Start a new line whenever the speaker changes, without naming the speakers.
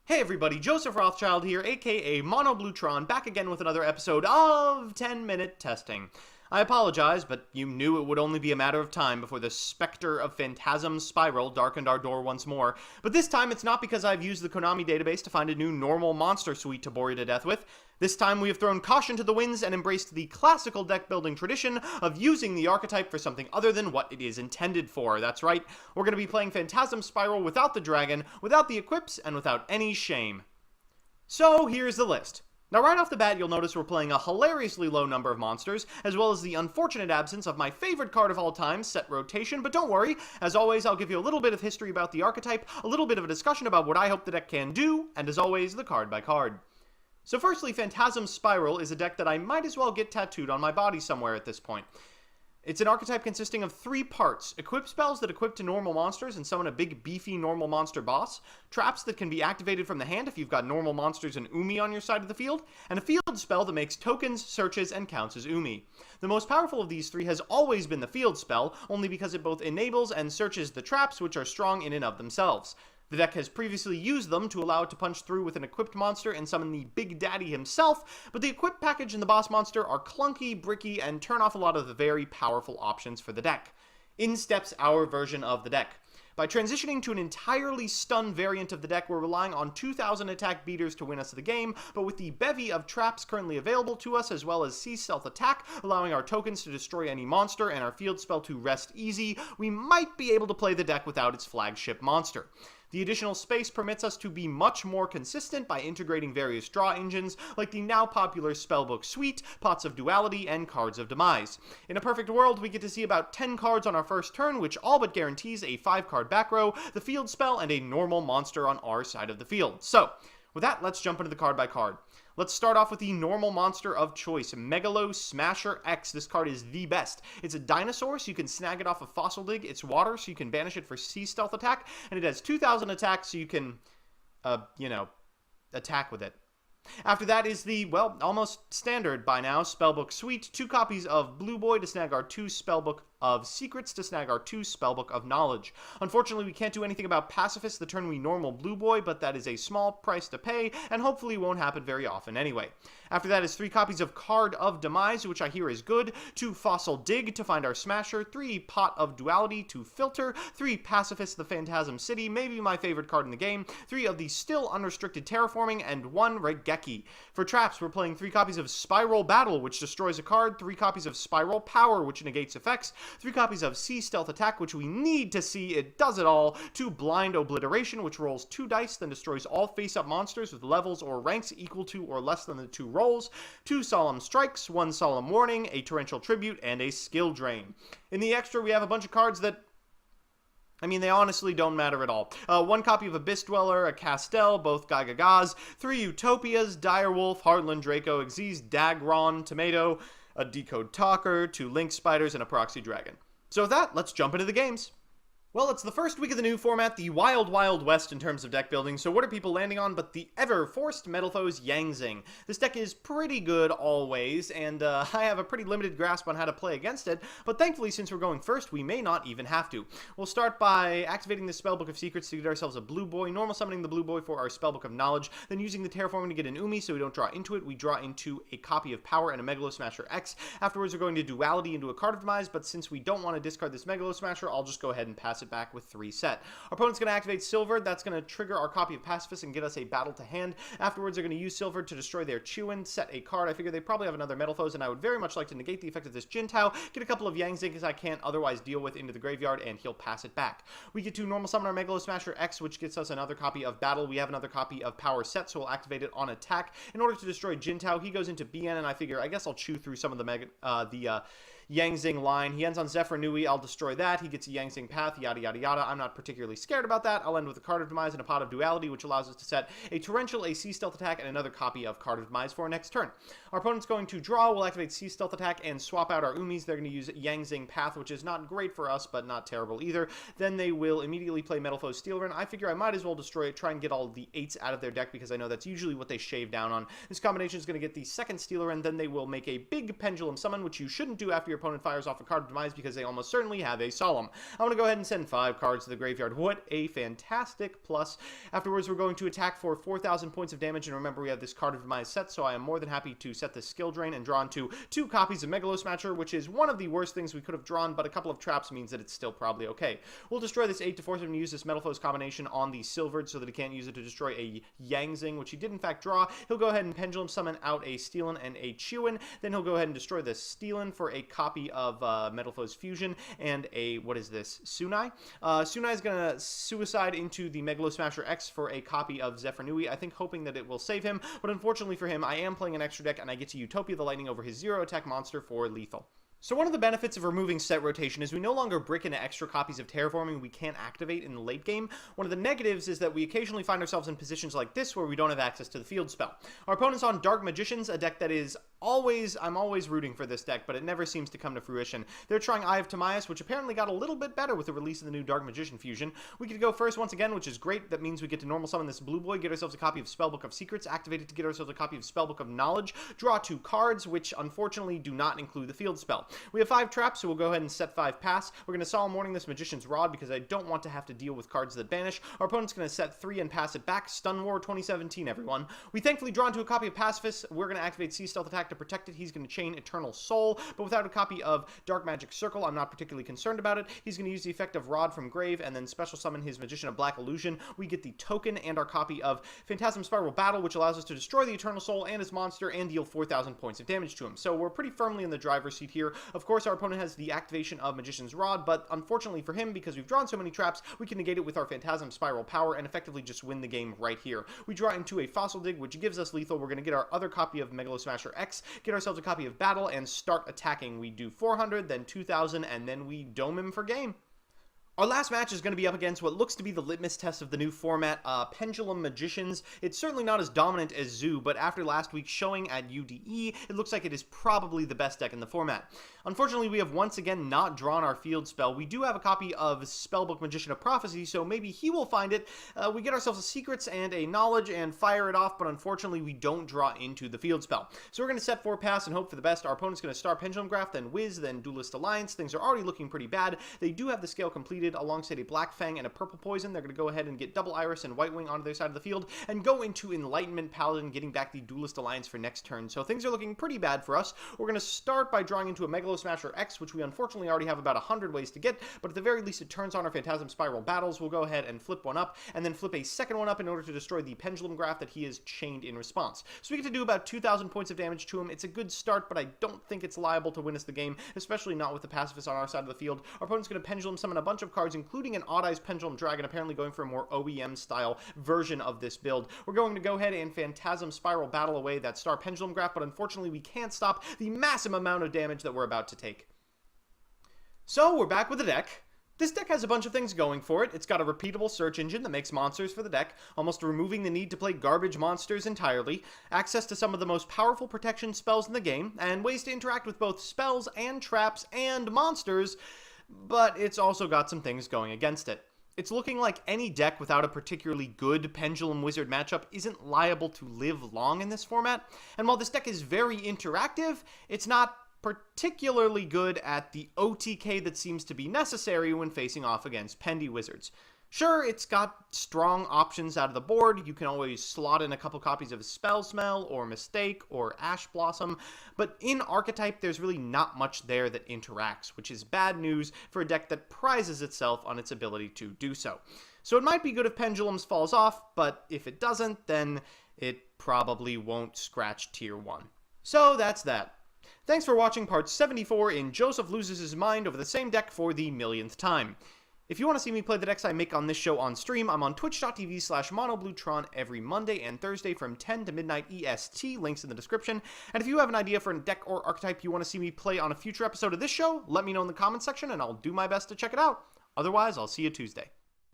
Hey everybody, Joseph Rothschild here, aka Mono Bluetron, back again with another episode of 10-Minute Testing. I apologize, but you knew it would only be a matter of time before the specter of Phantasm Spiral darkened our door once more. But this time it's not because I've used the Konami database to find a new normal monster suite to bore you to death with. This time we have thrown caution to the winds and embraced the classical deck building tradition of using the archetype for something other than what it is intended for. That's right, we're going to be playing Phantasm Spiral without the dragon, without the equips, and without any shame. So here's the list. Now right off the bat, you'll notice we're playing a hilariously low number of monsters, as well as the unfortunate absence of my favorite card of all time, Set Rotation, but don't worry, as always I'll give you a little bit of history about the archetype, a little bit of a discussion about what I hope the deck can do, and as always, the card by card. So firstly, Phantasm Spiral is a deck that I might as well get tattooed on my body somewhere at this point. It's an archetype consisting of 3 parts: equip spells that equip to normal monsters and summon a big beefy normal monster boss, traps that can be activated from the hand if you've got normal monsters and Umi on your side of the field, and a field spell that makes tokens, searches, and counts as Umi. The most powerful of these 3 has always been the field spell, only because it both enables and searches the traps, which are strong in and of themselves. The deck has previously used them to allow it to punch through with an equipped monster and summon the Big Daddy himself, but the equipped package and the boss monster are clunky, bricky, and turn off a lot of the very powerful options for the deck. In steps our version of the deck. By transitioning to an entirely stun variant of the deck, we're relying on 2,000 attack beaters to win us the game, but with the bevy of traps currently available to us, as well as Sea Stealth Attack, allowing our tokens to destroy any monster and our field spell to rest easy, we might be able to play the deck without its flagship monster. The additional space permits us to be much more consistent by integrating various draw engines, like the now popular Spellbook Suite, Pots of Duality, and Cards of Demise. In a perfect world, we get to see about 10 cards on our first turn, which all but guarantees a 5-card back row, the field spell, and a normal monster on our side of the field. So, with that, let's jump into the card by card. Let's start off with the normal monster of choice, Megalo Smasher X. This card is the best. It's a dinosaur, so you can snag it off of Fossil Dig. It's water, so you can banish it for Sea Stealth Attack. And it has 2,000 attack, so you can, attack with it. After that is the, well, almost standard by now, Spellbook Suite. 2 copies of Blue Boy to snag our 2 Spellbook of Secrets to snag our 2 Spellbook of Knowledge. Unfortunately, we can't do anything about Pacifist the turn we normal Blue Boy, but that is a small price to pay, and hopefully won't happen very often anyway. After that is 3 copies of Card of Demise, which I hear is good, 2 Fossil Dig to find our Smasher, 3 Pot of Duality to filter, 3 Pacifist the Phantasm City, maybe my favorite card in the game, 3 of the still unrestricted Terraforming, and 1 Regeki. For traps, we're playing 3 copies of Spiral Battle, which destroys a card, 3 copies of Spiral Power, which negates effects, 3 copies of Sea Stealth Attack, which we need to see it does it all, 2 Blind Obliteration, which rolls 2 dice, then destroys all face-up monsters with levels or ranks equal to or less than the 2 rolls, 2 Solemn Strikes, 1 Solemn Warning, a Torrential Tribute, and a Skill Drain. In the extra, we have a bunch of cards that, they honestly don't matter at all. 1 copy of Abyss Dweller, a Castel, both Gagagas, 3 Utopias, Direwolf, Heartland Draco, Xyz, Dagron, Tomato, a Decode Talker, 2 Link Spiders, and a Proxy Dragon. So with that, let's jump into the games. Well, it's the first week of the new format, the Wild Wild West in terms of deck building, so what are people landing on but the ever-forced Metalfoes Yangzing? This deck is pretty good always, and I have a pretty limited grasp on how to play against it, but thankfully since we're going first, we may not even have to. We'll start by activating the Spellbook of Secrets to get ourselves a Blue Boy, normal summoning the Blue Boy for our Spellbook of Knowledge, then using the Terraforming to get an Umi so we don't draw into it, we draw into a copy of Power and a Megalo Smasher X. Afterwards we're going to Duality into a Card of Demise, but since we don't want to discard this Megalo Smasher, I'll just go ahead and pass it back with 3 set. Our opponent's going to activate Silver. That's going to trigger our copy of Pacifist and get us a battle to hand. Afterwards, they're going to use Silver to destroy their Chewin, set a card. I figure they probably have another Metalfoes, and I would very much like to negate the effect of this Jintao, get a couple of Yangzing as I can't otherwise deal with into the graveyard, and he'll pass it back. We get to normal summon our Megalo Smasher X, which gets us another copy of Battle. We have another copy of Power set, so we'll activate it on attack. In order to destroy Jintao, he goes into BN, and I figure I guess I'll chew through some of the Yangzing line. He ends on Zephyr Nui. I'll destroy that. He gets a Yangzing Path, yada yada yada. I'm not particularly scared about that. I'll end with a Card of Demise and a Pot of Duality, which allows us to set a Torrential, a Sea Stealth Attack, and another copy of Card of Demise for our next turn. Our opponent's going to draw. We'll activate Sea Stealth Attack and swap out our Umis. They're going to use Yangzing Path, which is not great for us, but not terrible either. Then they will immediately play Metalfoes Steelrun. I figure I might as well destroy it, try and get all the 8s out of their deck, because I know that's usually what they shave down on. This combination is going to get the second Steelrun, then they will make a big Pendulum Summon, which you shouldn't do after your opponent fires off a card of Demise because they almost certainly have a Solemn. I'm going to go ahead and send 5 cards to the graveyard. What a fantastic plus. Afterwards, we're going to attack for 4,000 points of damage, and remember we have this card of Demise set, so I am more than happy to set this skill drain and draw into 2 copies of Megalosmatcher, which is one of the worst things we could have drawn, but a couple of traps means that it's still probably okay. We'll destroy this 8 to force him to use this Metal Foes combination on the Silvered so that he can't use it to destroy a Yangzing, which he did in fact draw. He'll go ahead and Pendulum Summon out a Steelin and a Chewin. Then he'll go ahead and destroy the Steelin for a copy of Metal Foes Fusion and a, what is this, Sunai? Sunai is going to suicide into the Megalosmasher X for a copy of Zephyrnui, I think hoping that it will save him, but unfortunately for him, I am playing an extra deck and I get to Utopia the Lightning over his 0 attack monster for lethal. So one of the benefits of removing set rotation is we no longer brick into extra copies of Terraforming we can't activate in the late game. One of the negatives is that we occasionally find ourselves in positions like this where we don't have access to the field spell. Our opponent's on Dark Magicians, a deck that is I'm always rooting for this deck, but it never seems to come to fruition. They're trying Eye of Timaeus, which apparently got a little bit better with the release of the new Dark Magician fusion. We get to go first once again, which is great. That means we get to normal summon this blue boy, get ourselves a copy of Spellbook of Secrets, activate it to get ourselves a copy of Spellbook of Knowledge, draw 2 cards, which unfortunately do not include the field spell. We have 5 traps, so we'll go ahead and set 5 pass. We're going to Solemn Warning this Magician's Rod because I don't want to have to deal with cards that banish. Our opponent's going to set 3 and pass it back. Stun War 2017, everyone. We thankfully draw into a copy of Pacifist. We're going to activate Sea Stealth Attack to protect it. He's going to chain Eternal Soul, but without a copy of Dark Magic Circle, I'm not particularly concerned about it. He's going to use the effect of Rod from Grave and then special summon his Magician of Black Illusion. We get the token and our copy of Phantasm Spiral Battle, which allows us to destroy the Eternal Soul and his monster and deal 4,000 points of damage to him. So we're pretty firmly in the driver's seat here. Of course, our opponent has the activation of Magician's Rod, but unfortunately for him, because we've drawn so many traps, we can negate it with our Phantasm Spiral power and effectively just win the game right here. We draw into a Fossil Dig, which gives us lethal. We're going to get our other copy of Megalosmasher X, get ourselves a copy of Battle, and start attacking. We do 400, then 2,000, and then we dome him for game. Our last match is going to be up against what looks to be the litmus test of the new format, Pendulum Magicians. It's certainly not as dominant as Zoo, but after last week's showing at UDE, it looks like it is probably the best deck in the format. Unfortunately, we have once again not drawn our field spell. We do have a copy of Spellbook Magician of Prophecy, so maybe he will find it. We get ourselves a Secrets and a Knowledge and fire it off, but unfortunately we don't draw into the field spell. So we're going to set 4 pass and hope for the best. Our opponent's going to start Pendulum Graph, then Wiz, then Duelist Alliance. Things are already looking pretty bad. They do have the scale completed alongside a Black Fang and a Purple Poison. They're going to go ahead and get Double Iris and White Wing onto their side of the field and go into Enlightenment Paladin, getting back the Duelist Alliance for next turn. So things are looking pretty bad for us. We're going to start by drawing into a Megalosmasher X, which we unfortunately already have about 100 ways to get, but at the very least it turns on our Phantasm Spiral Battles. We'll go ahead and flip one up, and then flip a second one up in order to destroy the Pendulum Graph that he is chained in response. So we get to do about 2,000 points of damage to him. It's a good start, but I don't think it's liable to win us the game, especially not with the Pacifist on our side of the field. Our opponent's going to Pendulum Summon a bunch of cards, including an Odd Eyes Pendulum Dragon, apparently going for a more OEM-style version of this build. We're going to go ahead and Phantasm Spiral Battle away that Star Pendulum Graph, but unfortunately we can't stop the massive amount of damage that we're about to take. So we're back with the deck. This deck has a bunch of things going for it. It's got a repeatable search engine that makes monsters for the deck, almost removing the need to play garbage monsters entirely, access to some of the most powerful protection spells in the game, and ways to interact with both spells and traps and monsters, but it's also got some things going against it. It's looking like any deck without a particularly good Pendulum Wizard matchup isn't liable to live long in this format, and while this deck is very interactive, it's not particularly good at the OTK that seems to be necessary when facing off against Pendy Wizards. Sure, it's got strong options out of the board. You can always slot in a couple copies of Spell Smell, or Mistake, or Ash Blossom, but in Archetype, there's really not much there that interacts, which is bad news for a deck that prizes itself on its ability to do so. So it might be good if Pendulums falls off, but if it doesn't, then it probably won't scratch Tier 1. So that's that. Thanks for watching part 74 in Joseph Loses His Mind over the same deck for the millionth time. If you want to see me play the decks I make on this show on stream, I'm on twitch.tv/monobluetron every Monday and Thursday from 10 to midnight EST, links in the description. And if you have an idea for a deck or archetype you want to see me play on a future episode of this show, let me know in the comments section and I'll do my best to check it out. Otherwise, I'll see you Tuesday.